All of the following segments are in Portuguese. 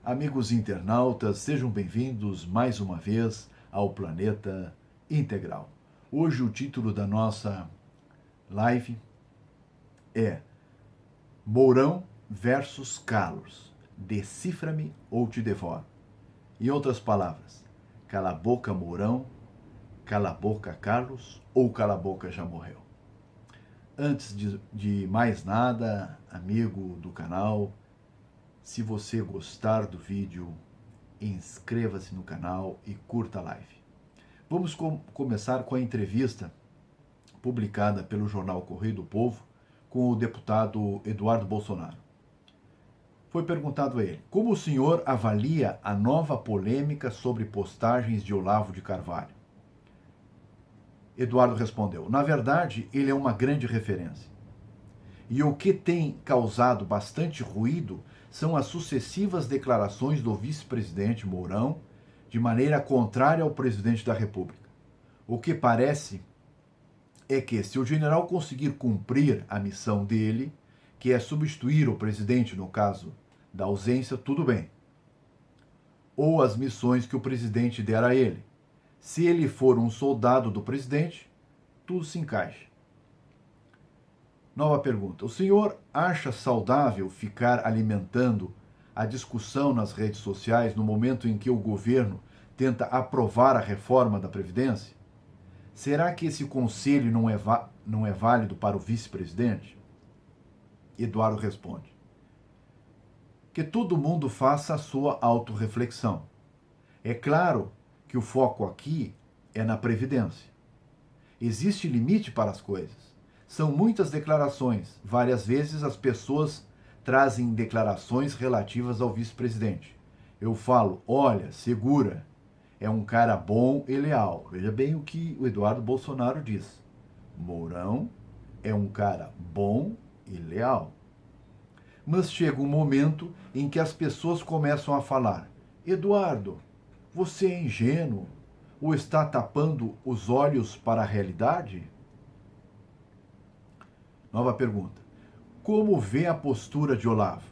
Amigos internautas, sejam bem-vindos mais uma vez ao Planeta Integral. Hoje o título da nossa live é Mourão versus Carlos, decifra-me ou te devoro. Em outras palavras, cala a boca Mourão, cala a boca Carlos ou cala a boca já morreu. Antes de mais nada, amigo do canal, se você gostar do vídeo, inscreva-se no canal e curta a live. Vamos começar com a entrevista publicada pelo jornal Correio do Povo com o deputado Eduardo Bolsonaro. Foi perguntado a ele: como o senhor avalia a nova polêmica sobre postagens de Olavo de Carvalho? Eduardo respondeu: na verdade, ele é uma grande referência. E o que tem causado bastante ruído são as sucessivas declarações do vice-presidente Mourão de maneira contrária ao presidente da República. O que parece é que, se o general conseguir cumprir a missão dele, que é substituir o presidente no caso da ausência, tudo bem. Ou as missões que o presidente der a ele. Se ele for um soldado do presidente, tudo se encaixa. Nova pergunta. O senhor acha saudável ficar alimentando a discussão nas redes sociais no momento em que o governo tenta aprovar a reforma da Previdência? Será que esse conselho não é válido para o vice-presidente? Eduardo responde: que todo mundo faça a sua autorreflexão. É claro que o foco aqui é na Previdência. Existe limite para as coisas. São muitas declarações. Várias vezes as pessoas trazem declarações relativas ao vice-presidente. Eu falo: olha, segura, é um cara bom e leal. Veja bem o que o Eduardo Bolsonaro diz. Mourão é um cara bom e leal. Mas chega um momento em que as pessoas começam a falar: Eduardo, você é ingênuo ou está tapando os olhos para a realidade? Nova pergunta. Como vê a postura de Olavo?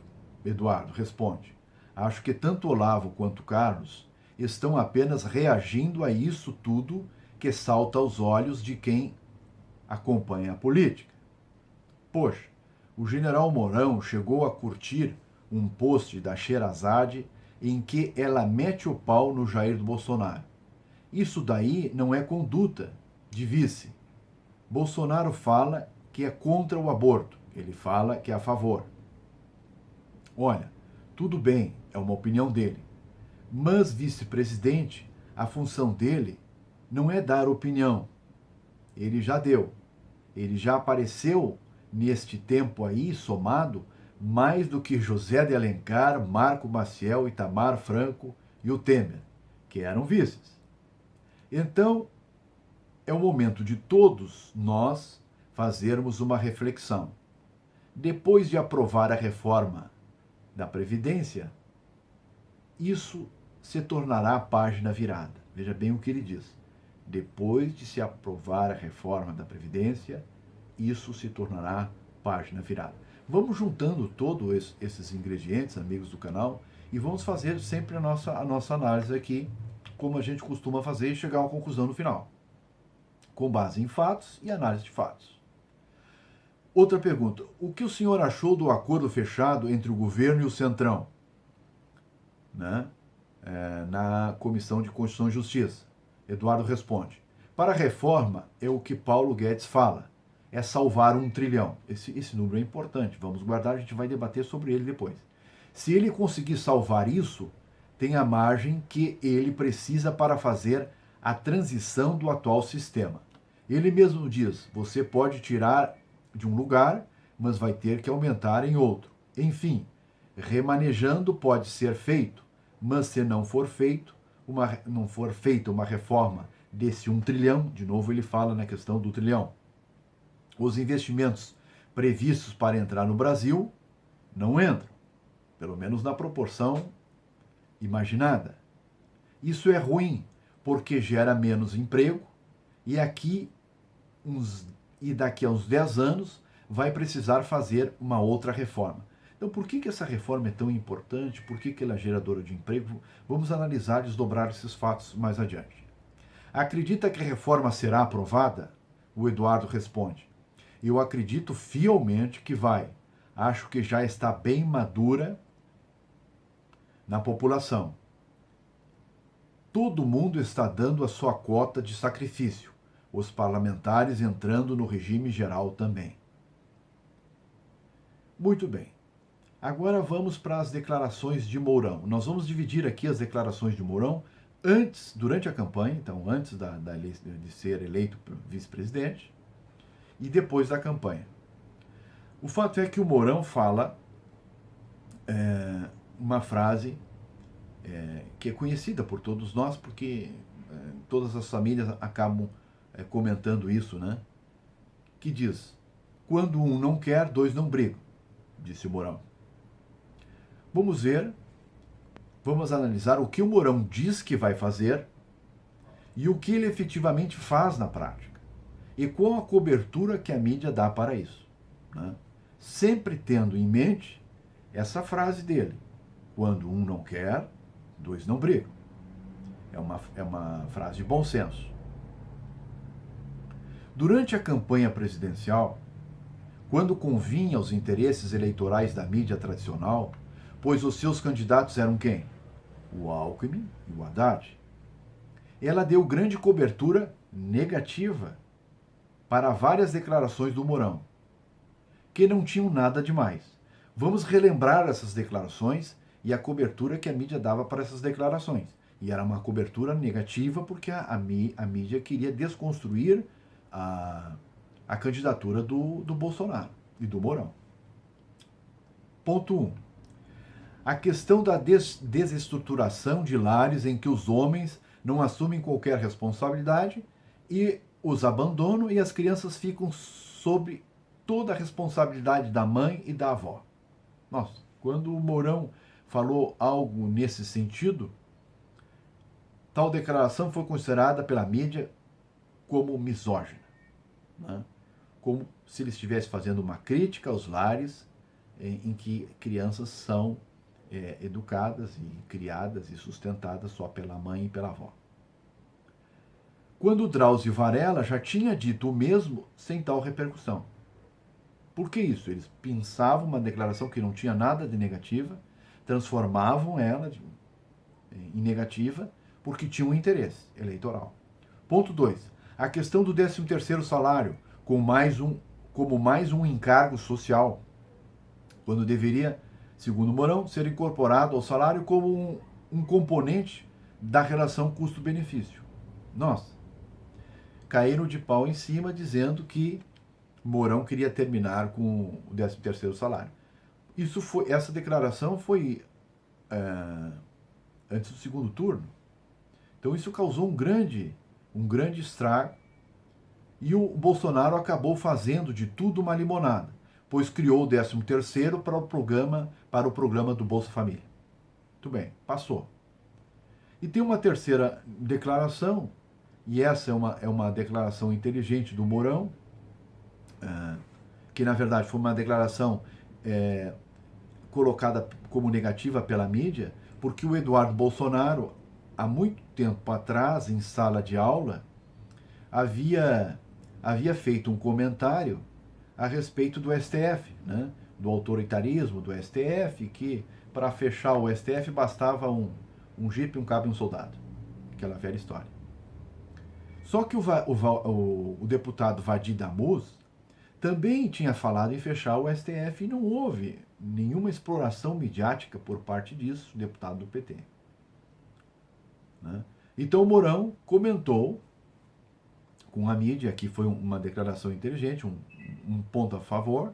Eduardo responde: acho que tanto Olavo quanto Carlos estão apenas reagindo a isso tudo que salta aos olhos de quem acompanha a política. Poxa, o general Mourão chegou a curtir um post da Sherazade em que ela mete o pau no Jair Bolsonaro. Isso daí não é conduta de vice. Bolsonaro fala que é contra o aborto, ele fala que é a favor. Olha, tudo bem, é uma opinião dele. Mas, vice-presidente, a função dele não é dar opinião. Ele já deu. Ele já apareceu neste tempo aí, somado, mais do que José de Alencar, Marco Maciel, Itamar Franco e o Temer, que eram vices. Então, é o momento de todos nós fazermos uma reflexão. Depois de aprovar a reforma da Previdência, isso se tornará a página virada. Veja bem o que ele diz. Depois de se aprovar a reforma da Previdência, isso se tornará página virada. Vamos juntando todos esses ingredientes, amigos do canal, e vamos fazer sempre a nossa análise aqui, como a gente costuma fazer, e chegar a uma conclusão no final, com base em fatos e análise de fatos. Outra pergunta. O que o senhor achou do acordo fechado entre o governo e o Centrão, né? Na Comissão de Constituição e Justiça? Eduardo responde: para a reforma é o que Paulo Guedes fala, é salvar 1 trilhão. Esse número é importante, vamos guardar, a gente vai debater sobre ele depois. Se ele conseguir salvar isso, tem a margem que ele precisa para fazer a transição do atual sistema. Ele mesmo diz: você pode tirar de um lugar, mas vai ter que aumentar em outro. Enfim, remanejando pode ser feito, mas se não for feita uma reforma desse 1 trilhão, de novo ele fala na questão do trilhão, os investimentos previstos para entrar no Brasil não entram, pelo menos na proporção imaginada. Isso é ruim, porque gera menos emprego e daqui a uns 10 anos vai precisar fazer uma outra reforma. Então, por que essa reforma é tão importante? Por que ela é geradora de emprego? Vamos analisar e desdobrar esses fatos mais adiante. Acredita que a reforma será aprovada? O Eduardo responde: eu acredito fielmente que vai. Acho que já está bem madura na população. Todo mundo está dando a sua cota de sacrifício, os parlamentares entrando no regime geral também. Muito bem. Agora vamos para as declarações de Mourão. Nós vamos dividir aqui as declarações de Mourão durante a campanha, então antes de ser eleito vice-presidente, e depois da campanha. O fato é que o Mourão fala uma frase que é conhecida por todos nós, porque todas as famílias acabam comentando isso, né? Que diz: quando um não quer, dois não brigam, disse o Mourão. Vamos analisar o que o Mourão diz que vai fazer e o que ele efetivamente faz na prática, e qual a cobertura que a mídia dá para isso, né? Sempre tendo em mente essa frase dele: quando um não quer, dois não brigam. É uma frase de bom senso. Durante a campanha presidencial, quando convinha aos interesses eleitorais da mídia tradicional, pois os seus candidatos eram quem? O Alckmin e o Haddad. Ela deu grande cobertura negativa para várias declarações do Mourão, que não tinham nada demais. Vamos relembrar essas declarações e a cobertura que a mídia dava para essas declarações. E era uma cobertura negativa porque a mídia queria desconstruir a candidatura do Bolsonaro e do Mourão. Ponto 1. A questão da desestruturação de lares em que os homens não assumem qualquer responsabilidade e os abandonam e as crianças ficam sob toda a responsabilidade da mãe e da avó. Nossa, quando o Mourão falou algo nesse sentido, tal declaração foi considerada pela mídia como misógina, né? Como se ele estivesse fazendo uma crítica aos lares em que crianças são educadas e criadas e sustentadas só pela mãe e pela avó. Quando Drauzio Varela já tinha dito o mesmo sem tal repercussão. Por que isso? Eles pensavam uma declaração que não tinha nada de negativa, transformavam ela em negativa porque tinham um interesse eleitoral. Ponto 2. A questão do 13º salário como mais um encargo social, quando deveria, segundo Mourão, ser incorporado ao salário como um componente da relação custo-benefício. Nossa, caíram de pau em cima dizendo que Mourão queria terminar com o 13º salário. Essa declaração foi antes do segundo turno. Então isso causou um grande estrago e o Bolsonaro acabou fazendo de tudo uma limonada, pois criou o 13º para o programa do Bolsa Família. Muito bem, passou. E tem uma terceira declaração, e essa é uma declaração inteligente do Mourão, que na verdade foi uma declaração colocada como negativa pela mídia, porque o Eduardo Bolsonaro, há muito tempo atrás, em sala de aula, havia feito um comentário a respeito do STF, né? Do autoritarismo do STF, que para fechar o STF bastava um jipe, um cabo e um soldado. Aquela velha história. Só que o deputado Vadir Damus também tinha falado em fechar o STF e não houve nenhuma exploração midiática por parte disso, deputado do PT. Né? Então o Mourão comentou com a mídia, que foi uma declaração inteligente, um ponto a favor,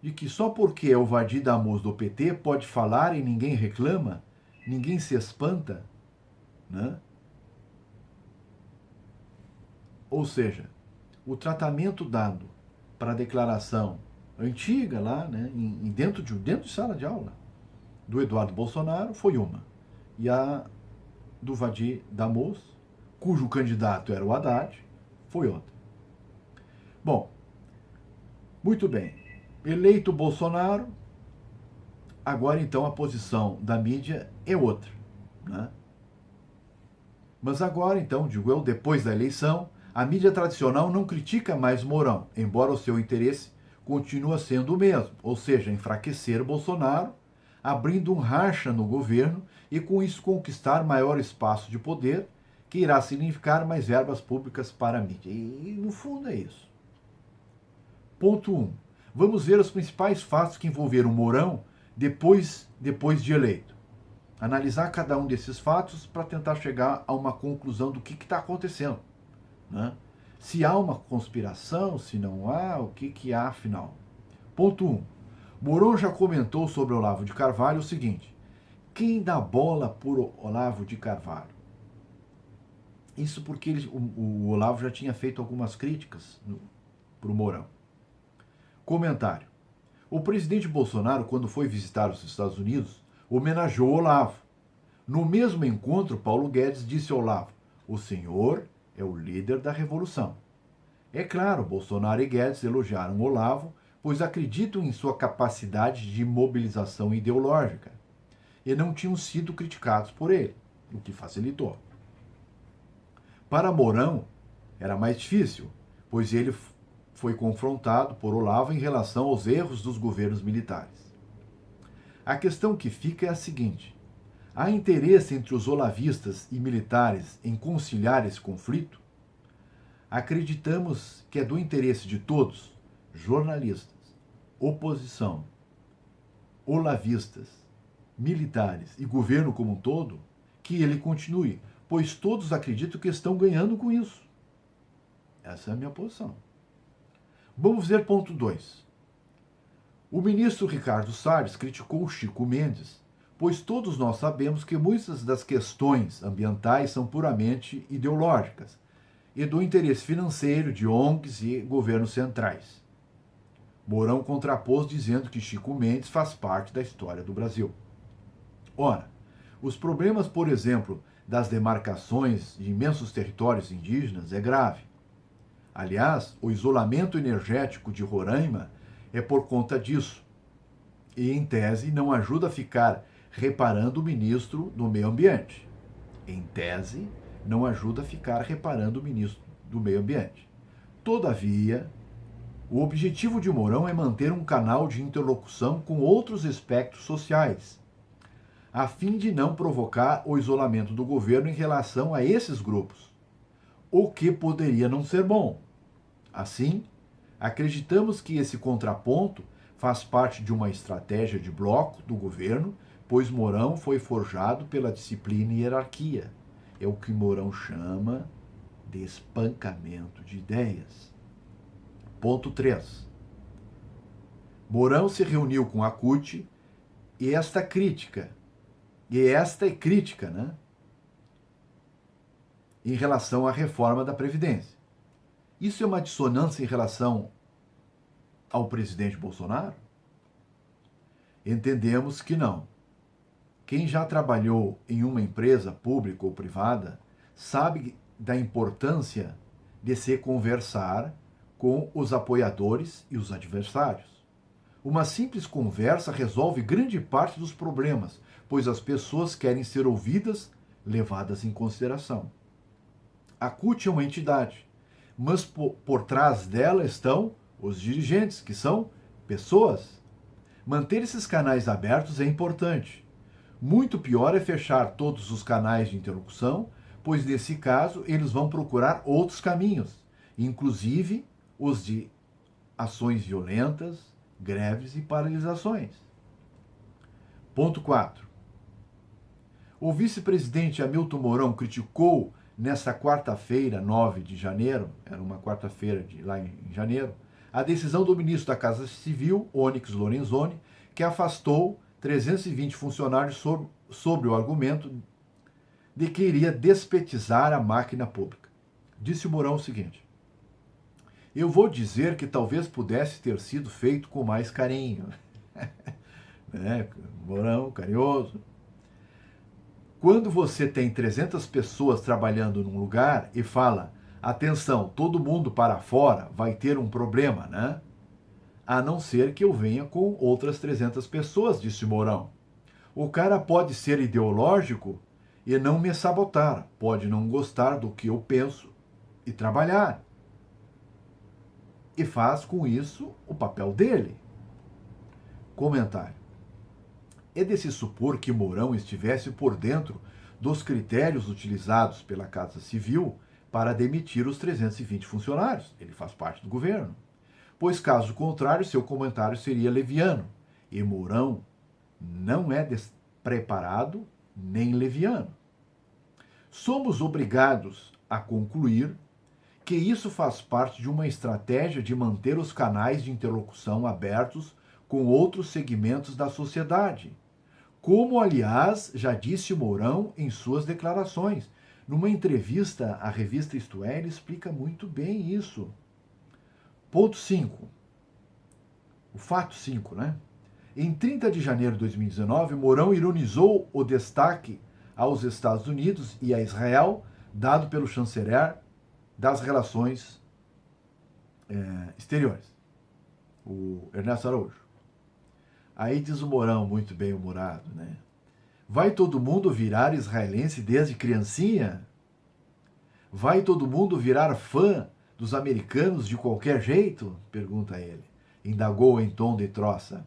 de que só porque é o Vadir Damus do PT pode falar e ninguém reclama, ninguém se espanta, né? Ou seja, o tratamento dado para a declaração antiga lá, né, dentro de sala de aula, do Eduardo Bolsonaro foi uma, e a do Vadir Damus, cujo candidato era o Haddad, foi outra. Bom, muito bem. Eleito Bolsonaro, Agora, então, a posição da mídia é outra, né? Mas agora, então, digo eu, depois da eleição, a mídia tradicional não critica mais Mourão, embora o seu interesse continua sendo o mesmo, ou seja, enfraquecer Bolsonaro, abrindo um racha no governo e com isso conquistar maior espaço de poder, que irá significar mais verbas públicas para a mídia. E no fundo é isso. Ponto 1. Vamos ver os principais fatos que envolveram Mourão depois de eleito. Analisar cada um desses fatos para tentar chegar a uma conclusão do que está acontecendo, né? Se há uma conspiração, se não há, o que há afinal. Ponto 1. Mourão já comentou sobre Olavo de Carvalho o seguinte: quem dá bola por Olavo de Carvalho? Isso porque o Olavo já tinha feito algumas críticas para o Mourão. Comentário. O presidente Bolsonaro, quando foi visitar os Estados Unidos, homenageou Olavo. No mesmo encontro, Paulo Guedes disse a Olavo: o senhor é o líder da revolução. É claro, Bolsonaro e Guedes elogiaram Olavo, pois acreditam em sua capacidade de mobilização ideológica e não tinham sido criticados por ele, o que facilitou. Para Mourão, era mais difícil, pois ele foi confrontado por Olavo em relação aos erros dos governos militares. A questão que fica é a seguinte: há interesse entre os olavistas e militares em conciliar esse conflito? Acreditamos que é do interesse de todos, jornalistas, oposição, olavistas, militares e governo como um todo, que ele continue, pois todos acreditam que estão ganhando com isso. Essa é a minha posição. Vamos ver ponto 2. O ministro Ricardo Salles criticou Chico Mendes, pois todos nós sabemos que muitas das questões ambientais são puramente ideológicas e do interesse financeiro de ONGs e governos centrais. Mourão contrapôs dizendo que Chico Mendes faz parte da história do Brasil. Ora, os problemas, por exemplo, das demarcações de imensos territórios indígenas é grave. Aliás, o isolamento energético de Roraima é por conta disso. E, em tese, não ajuda a ficar reparando o ministro do Meio Ambiente. Em tese, não ajuda a ficar reparando o ministro do Meio Ambiente. Todavia, o objetivo de Mourão é manter um canal de interlocução com outros espectros sociais, a fim de não provocar o isolamento do governo em relação a esses grupos, o que poderia não ser bom. Assim, acreditamos que esse contraponto faz parte de uma estratégia de bloco do governo, pois Mourão foi forjado pela disciplina e hierarquia. É o que Mourão chama de espancamento de ideias. Ponto 3. Mourão se reuniu com a CUT e esta é crítica, né, em relação à reforma da Previdência. Isso é uma dissonância em relação ao presidente Bolsonaro? Entendemos que não. Quem já trabalhou em uma empresa pública ou privada sabe da importância de se conversar com os apoiadores e os adversários. Uma simples conversa resolve grande parte dos problemas, pois as pessoas querem ser ouvidas, levadas em consideração. A CUT é uma entidade, mas por trás dela estão os dirigentes, que são pessoas. Manter esses canais abertos é importante. Muito pior é fechar todos os canais de interlocução, pois nesse caso eles vão procurar outros caminhos, inclusive os de ações violentas, greves e paralisações. Ponto 4. O vice-presidente Hamilton Mourão criticou nesta quarta-feira, 9 de janeiro, era uma quarta-feira lá em janeiro, a decisão do ministro da Casa Civil, Onyx Lorenzoni, que afastou 320 funcionários sobre o argumento de que iria despetizar a máquina pública. Disse o Mourão o seguinte: eu vou dizer que talvez pudesse ter sido feito com mais carinho. Mourão, carinhoso. Quando você tem 300 pessoas trabalhando num lugar e fala, atenção, todo mundo para fora, vai ter um problema, né? a não ser que eu venha com outras 300 pessoas, disse Mourão. O cara pode ser ideológico e não me sabotar, pode não gostar do que eu penso e trabalhar. E faz com isso o papel dele. Comentário. É de se supor que Mourão estivesse por dentro dos critérios utilizados pela Casa Civil para demitir os 320 funcionários. Ele faz parte do governo. Pois, caso contrário, seu comentário seria leviano. E Mourão não é despreparado nem leviano. Somos obrigados a concluir que isso faz parte de uma estratégia de manter os canais de interlocução abertos com outros segmentos da sociedade, como, aliás, já disse Mourão em suas declarações. Numa entrevista à revista Isto É, ele explica muito bem isso. Ponto 5. O fato 5, né? Em 30 de janeiro de 2019, Mourão ironizou o destaque aos Estados Unidos e a Israel dado pelo chanceler das relações exteriores, o Ernesto Araújo. Aí diz o Mourão, muito bem humorado, né? Vai todo mundo virar israelense desde criancinha? Vai todo mundo virar fã dos americanos de qualquer jeito? Pergunta ele. Indagou em tom de troça.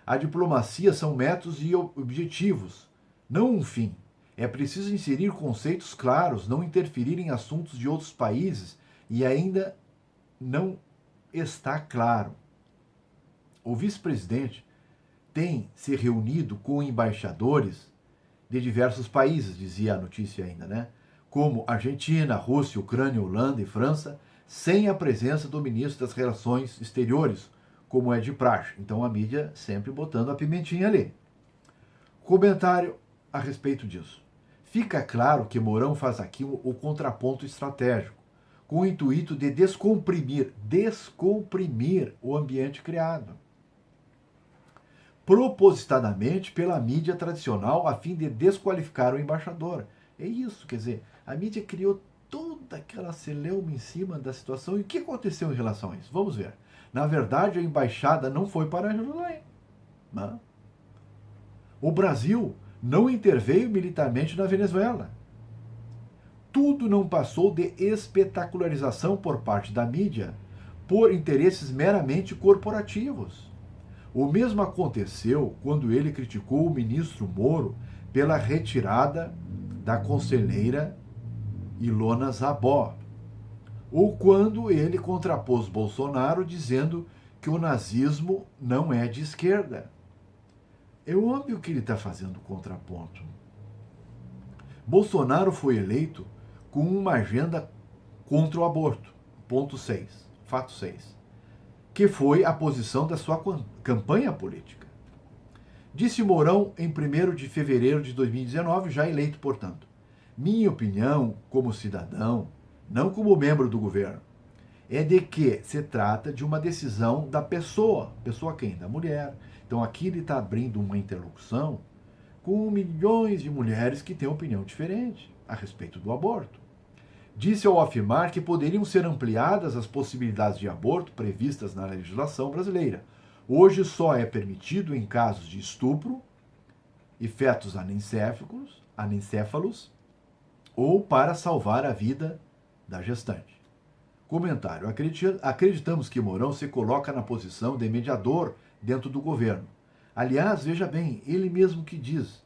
A diplomacia são métodos e objetivos, não um fim. É preciso inserir conceitos claros, não interferir em assuntos de outros países e ainda não está claro. O vice-presidente tem se reunido com embaixadores de diversos países, dizia a notícia ainda, né? Como Argentina, Rússia, Ucrânia, Holanda e França, sem a presença do ministro das Relações Exteriores, como é de praxe. Então a mídia sempre botando a pimentinha ali. Comentário a respeito disso. Fica claro que Mourão faz aqui o contraponto estratégico, com o intuito de descomprimir o ambiente criado, propositadamente pela mídia tradicional, a fim de desqualificar o embaixador. É isso, quer dizer, a mídia criou toda aquela celeuma em cima da situação. E o que aconteceu em relação a isso? Vamos ver. Na verdade, a embaixada não foi para Jerusalém. Não. O Brasil não interveio militarmente na Venezuela. Tudo não passou de espetacularização por parte da mídia por interesses meramente corporativos. O mesmo aconteceu quando ele criticou o ministro Moro pela retirada da conselheira Ilona Zabó, ou quando ele contrapôs Bolsonaro dizendo que o nazismo não é de esquerda. É óbvio que ele está fazendo contraponto. Bolsonaro foi eleito com uma agenda contra o aborto, ponto 6, fato 6, que foi a posição da sua campanha política. Disse Mourão em 1º de fevereiro de 2019, já eleito, portanto. Minha opinião, como cidadão, não como membro do governo, é de que se trata de uma decisão da pessoa. Pessoa quem? Da mulher. Então aqui ele está abrindo uma interlocução com milhões de mulheres que têm opinião diferente a respeito do aborto. Disse ao afirmar que poderiam ser ampliadas as possibilidades de aborto previstas na legislação brasileira. Hoje só é permitido em casos de estupro e fetos anencéfalos ou para salvar a vida da gestante. Comentário. Acreditamos que Mourão se coloca na posição de mediador dentro do governo. Aliás, veja bem, ele mesmo que diz.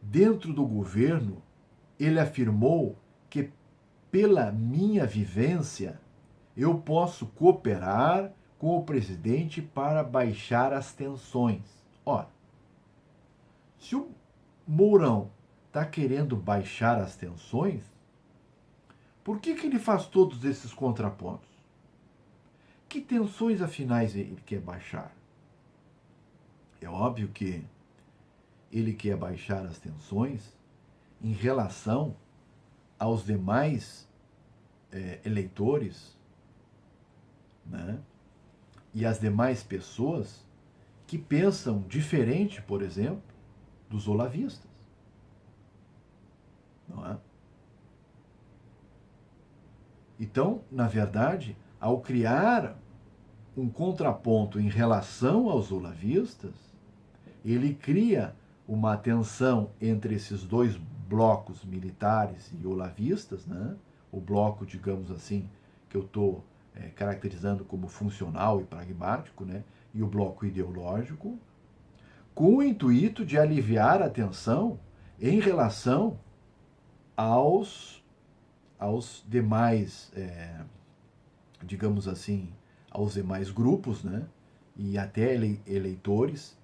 Dentro do governo, ele afirmou que, pela minha vivência, eu posso cooperar com o presidente para baixar as tensões. Ora, se o Mourão está querendo baixar as tensões, por que ele faz todos esses contrapontos? Que tensões, afinais, ele quer baixar? É óbvio que ele quer baixar as tensões em relação aos demais eleitores, né? E as demais pessoas que pensam diferente, por exemplo, dos olavistas. Não é? Então, na verdade, ao criar um contraponto em relação aos olavistas, ele cria uma tensão entre esses dois blocos militares e olavistas, né? O bloco, digamos assim, que eu estou caracterizando como funcional e pragmático, né? E o bloco ideológico, com o intuito de aliviar a tensão em relação aos demais, digamos assim, aos demais grupos, né? E até eleitores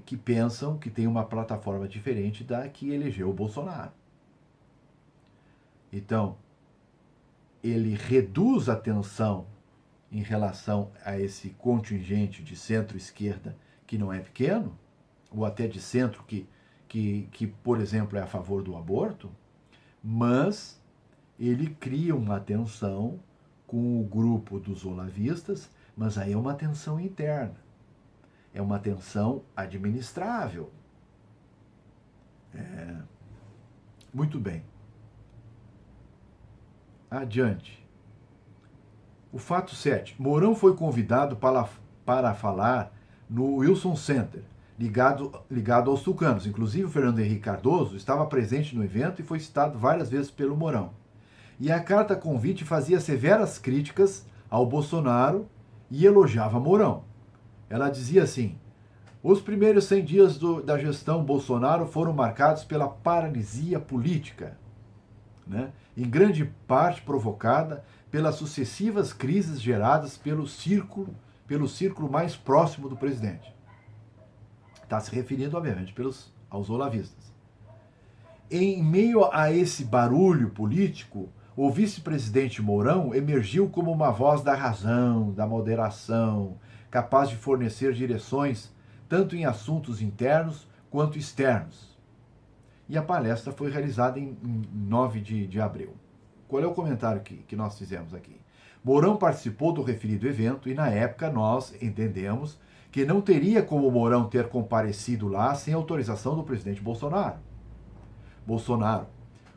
que pensam que tem uma plataforma diferente da que elegeu o Bolsonaro. Então, ele reduz a tensão em relação a esse contingente de centro-esquerda que não é pequeno, ou até de centro que, por exemplo, é a favor do aborto, mas ele cria uma tensão com o grupo dos olavistas, mas aí é uma tensão interna. É uma tensão administrável. Muito bem. Adiante. O fato 7. Mourão foi convidado para falar no Wilson Center, ligado aos tucanos. Inclusive, o Fernando Henrique Cardoso estava presente no evento e foi citado várias vezes pelo Mourão. E a carta convite fazia severas críticas ao Bolsonaro e elogiava Mourão. Ela dizia assim: os primeiros 100 dias da gestão Bolsonaro foram marcados pela paralisia política, né? Em grande parte provocada pelas sucessivas crises geradas pelo círculo mais próximo do presidente. Está se referindo, obviamente, aos olavistas. Em meio a esse barulho político, o vice-presidente Mourão emergiu como uma voz da razão, da moderação, capaz de fornecer direções tanto em assuntos internos quanto externos. E a palestra foi realizada em 9 de abril. Qual é o comentário que nós fizemos aqui? Mourão participou do referido evento e, na época, nós entendemos que não teria como Mourão ter comparecido lá sem autorização do presidente Bolsonaro.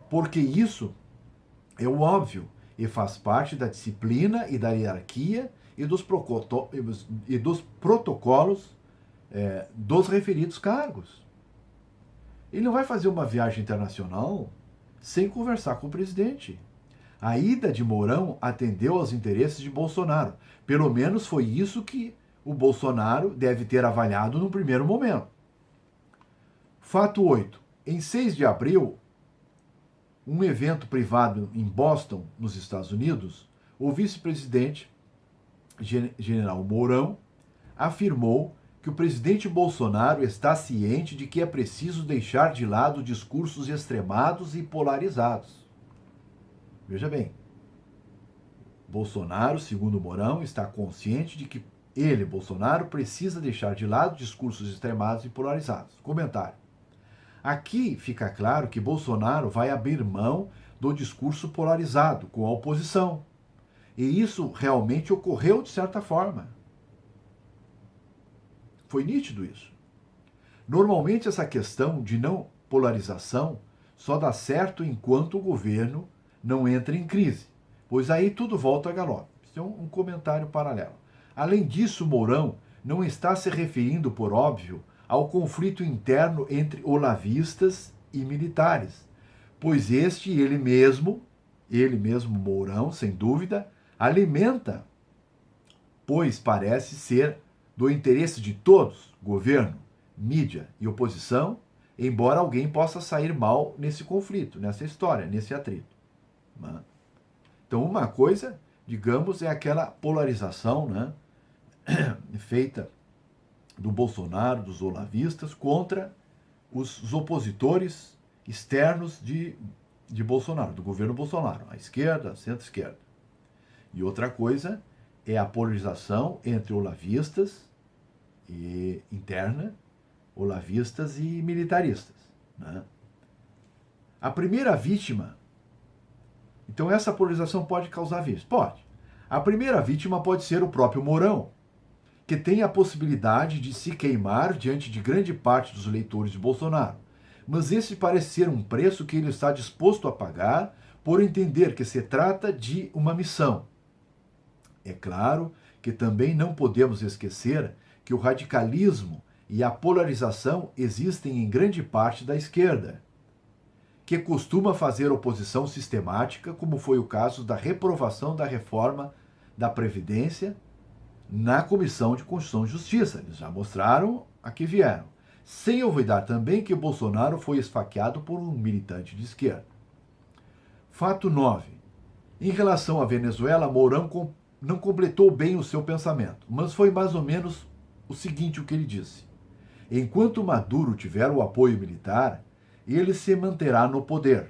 Porque isso é o óbvio e faz parte da disciplina e da hierarquia e dos protocolos dos referidos cargos. Ele não vai fazer uma viagem internacional sem conversar com o presidente. A ida de Mourão atendeu aos interesses de Bolsonaro. Pelo menos foi isso que o Bolsonaro deve ter avaliado no primeiro momento. Fato 8. Em 6 de abril, um evento privado em Boston, nos Estados Unidos, o vice-presidente, general Mourão, afirmou que o presidente Bolsonaro está ciente de que é preciso deixar de lado discursos extremados e polarizados. Veja bem, Bolsonaro, segundo Mourão, está consciente de que ele, Bolsonaro, precisa deixar de lado discursos extremados e polarizados. Comentário. Aqui fica claro que Bolsonaro vai abrir mão do discurso polarizado com a oposição. E isso realmente ocorreu de certa forma. Foi nítido isso. Normalmente essa questão de não polarização só dá certo enquanto o governo não entra em crise, pois aí tudo volta a galope. Isso é um comentário paralelo. Além disso, Mourão não está se referindo, por óbvio, ao conflito interno entre olavistas e militares, pois ele mesmo, Mourão, sem dúvida, alimenta, pois parece ser do interesse de todos, governo, mídia e oposição, embora alguém possa sair mal nesse conflito, nessa história, nesse atrito. Então, uma coisa, digamos, é aquela polarização, né, feita do Bolsonaro, dos olavistas, contra os opositores externos de Bolsonaro, do governo Bolsonaro, a esquerda, a centro-esquerda. E outra coisa é a polarização entre olavistas e interna, olavistas e militaristas, né? A primeira vítima, então essa polarização pode causar vítimas? Pode. A primeira vítima pode ser o próprio Mourão, que tem a possibilidade de se queimar diante de grande parte dos eleitores de Bolsonaro. Mas esse parece ser um preço que ele está disposto a pagar por entender que se trata de uma missão. É claro que também não podemos esquecer que o radicalismo e a polarização existem em grande parte da esquerda, que costuma fazer oposição sistemática, como foi o caso da reprovação da reforma da Previdência na Comissão de Constituição e Justiça. Eles já mostraram a que vieram. Sem olvidar também que Bolsonaro foi esfaqueado por um militante de esquerda. Fato 9. Em relação à Venezuela, Mourão não completou bem o seu pensamento, mas foi mais ou menos o seguinte o que ele disse. Enquanto Maduro tiver o apoio militar, ele se manterá no poder.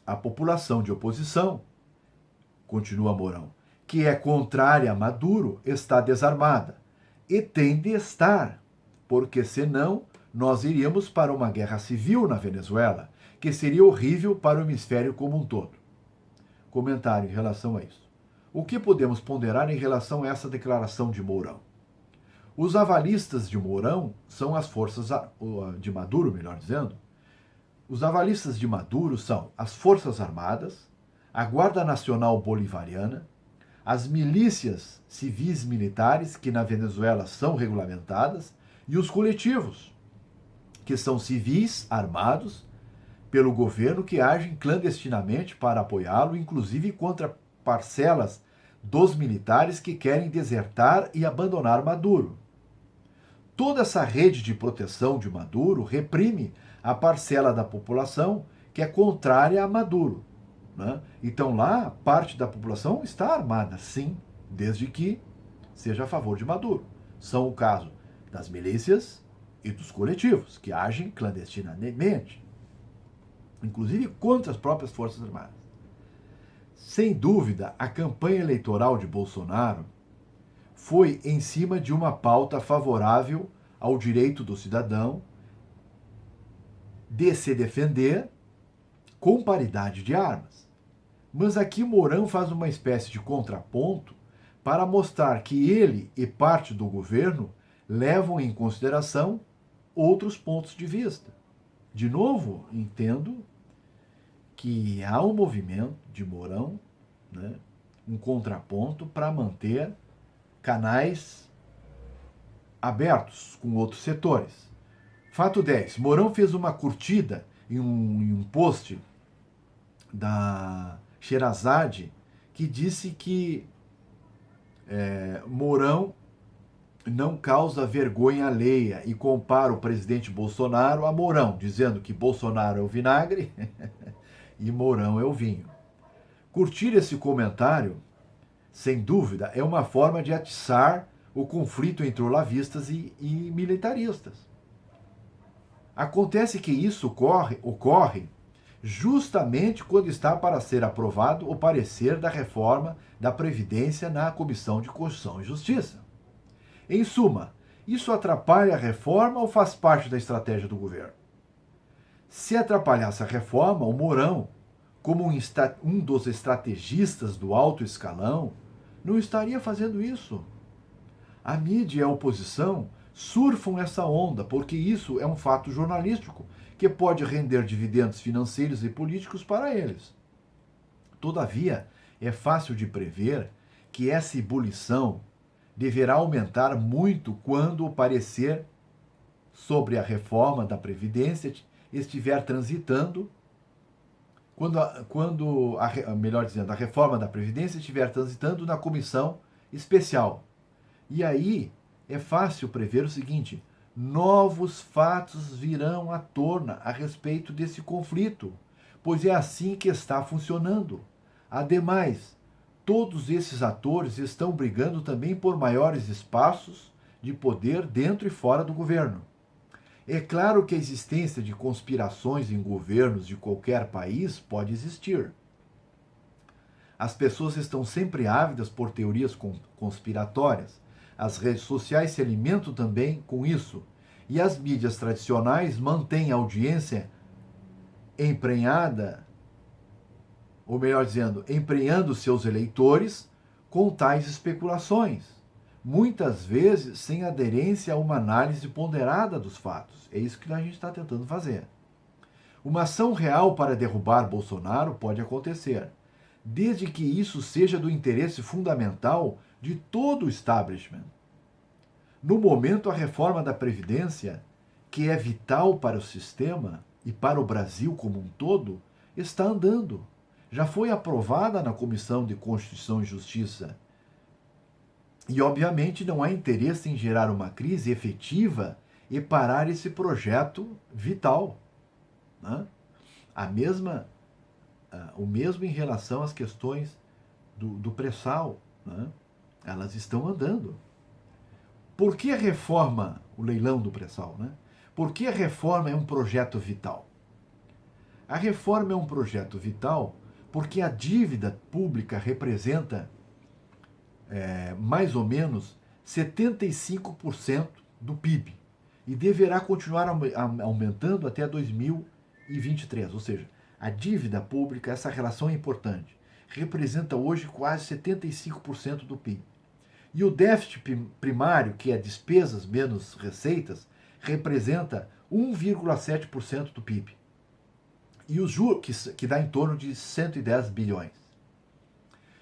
A população de oposição, continua Mourão, que é contrária a Maduro, está desarmada. E tem de estar, porque senão nós iríamos para uma guerra civil na Venezuela, que seria horrível para o hemisfério como um todo. Comentário em relação a isso. O que podemos ponderar em relação a essa declaração de Mourão? Os avalistas de Mourão são as forças de Maduro, melhor dizendo. Os avalistas de Maduro são as Forças Armadas, a Guarda Nacional Bolivariana, as milícias civis militares, que na Venezuela são regulamentadas, e os coletivos, que são civis armados pelo governo que agem clandestinamente para apoiá-lo, inclusive contra parcelas dos militares que querem desertar e abandonar Maduro. Toda essa rede de proteção de Maduro reprime a parcela da população que é contrária a Maduro, né? Então lá, parte da população está armada, sim, desde que seja a favor de Maduro. São o caso das milícias e dos coletivos, que agem clandestinamente, inclusive contra as próprias Forças Armadas. Sem dúvida, a campanha eleitoral de Bolsonaro foi em cima de uma pauta favorável ao direito do cidadão de se defender com paridade de armas. Mas aqui Mourão faz uma espécie de contraponto para mostrar que ele e parte do governo levam em consideração outros pontos de vista. De novo, entendo que há um movimento de Mourão, né, um contraponto para manter canais abertos com outros setores. Fato 10. Mourão fez uma curtida em um post da Sherazade que disse que Mourão não causa vergonha alheia e compara o presidente Bolsonaro a Mourão, dizendo que Bolsonaro é o vinagre e Mourão é o vinho. Curtir esse comentário, sem dúvida, é uma forma de atiçar o conflito entre olavistas e militaristas. Acontece que isso ocorre justamente quando está para ser aprovado o parecer da reforma da Previdência na Comissão de Constituição e Justiça. Em suma, isso atrapalha a reforma ou faz parte da estratégia do governo? Se atrapalhasse a reforma, o Mourão, como um dos estrategistas do alto escalão, não estaria fazendo isso. A mídia e a oposição surfam essa onda, porque isso é um fato jornalístico que pode render dividendos financeiros e políticos para eles. Todavia, é fácil de prever que essa ebulição deverá aumentar muito quando o parecer sobre a reforma da Previdência estiver transitando, melhor dizendo, a reforma da Previdência estiver transitando na comissão especial. E aí é fácil prever o seguinte: novos fatos virão à tona a respeito desse conflito, pois é assim que está funcionando. Ademais, todos esses atores estão brigando também por maiores espaços de poder dentro e fora do governo. É claro que a existência de conspirações em governos de qualquer país pode existir. As pessoas estão sempre ávidas por teorias conspiratórias. As redes sociais se alimentam também com isso. E as mídias tradicionais mantêm a audiência emprenhada, ou melhor dizendo, emprenhando seus eleitores com tais especulações, muitas vezes sem aderência a uma análise ponderada dos fatos. É isso que a gente está tentando fazer. Uma ação real para derrubar Bolsonaro pode acontecer, desde que isso seja do interesse fundamental de todo o establishment. No momento, a reforma da Previdência, que é vital para o sistema e para o Brasil como um todo, está andando. Já foi aprovada na Comissão de Constituição e Justiça. E, obviamente, não há interesse em gerar uma crise efetiva e parar esse projeto vital. Né? O mesmo em relação às questões do pré-sal. Né? Elas estão andando. Por que a reforma, o leilão do pré-sal, né? Por que a reforma é um projeto vital? A reforma é um projeto vital porque a dívida pública representa mais ou menos 75% do PIB e deverá continuar aumentando até 2023. Ou seja, a dívida pública, essa relação é importante, representa hoje quase 75% do PIB. E o déficit primário, que é despesas menos receitas, representa 1,7% do PIB. E os juros, que dá em torno de 110 bilhões.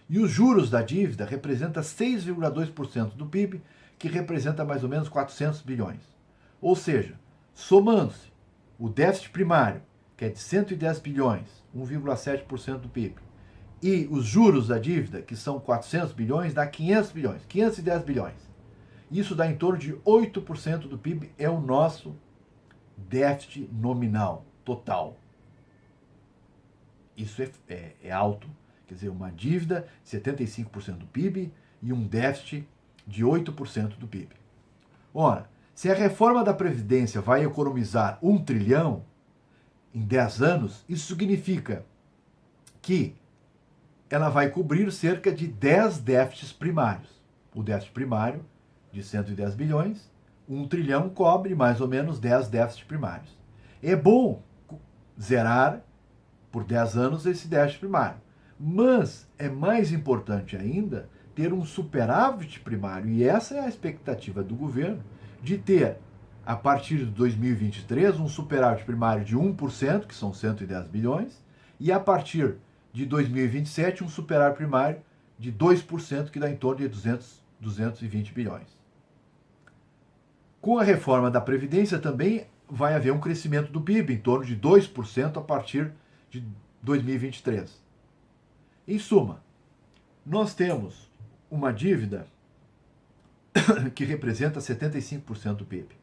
E os juros da dívida representa 6,2% do PIB, que representa mais ou menos 400 bilhões. Ou seja, somando-se o déficit primário, que é de 110 bilhões, 1,7% do PIB, e os juros da dívida, que são 400 bilhões, dá 500 bilhões, 510 bilhões. Isso dá em torno de 8% do PIB, é o nosso déficit nominal, total. Isso é alto. Quer dizer, uma dívida de 75% do PIB e um déficit de 8% do PIB. Ora, se a reforma da Previdência vai economizar 1 trilhão em 10 anos, isso significa que ela vai cobrir cerca de 10 déficits primários. O déficit primário, de 110 bilhões, 1 trilhão cobre mais ou menos 10 déficits primários. É bom zerar por 10 anos esse déficit primário. Mas é mais importante ainda ter um superávit primário, e essa é a expectativa do governo, de ter, a partir de 2023, um superávit primário de 1%, que são 110 bilhões, e a partir de 2027, um superávit primário de 2%, que dá em torno de 220 bilhões. Com a reforma da Previdência também vai haver um crescimento do PIB, em torno de 2% a partir de 2023. Em suma, nós temos uma dívida que representa 75% do PIB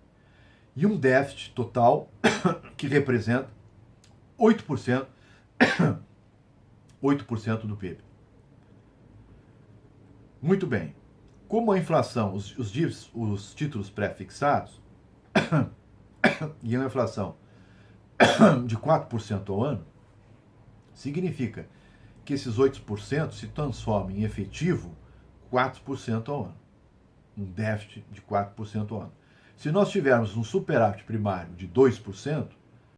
e um déficit total que representa 8% do PIB. Muito bem. Como a inflação, os títulos pré-fixados e uma inflação de 4% ao ano, significa que esses 8% se transformem em efetivo 4% ao ano. Um déficit de 4% ao ano. Se nós tivermos um superávit primário de 2%,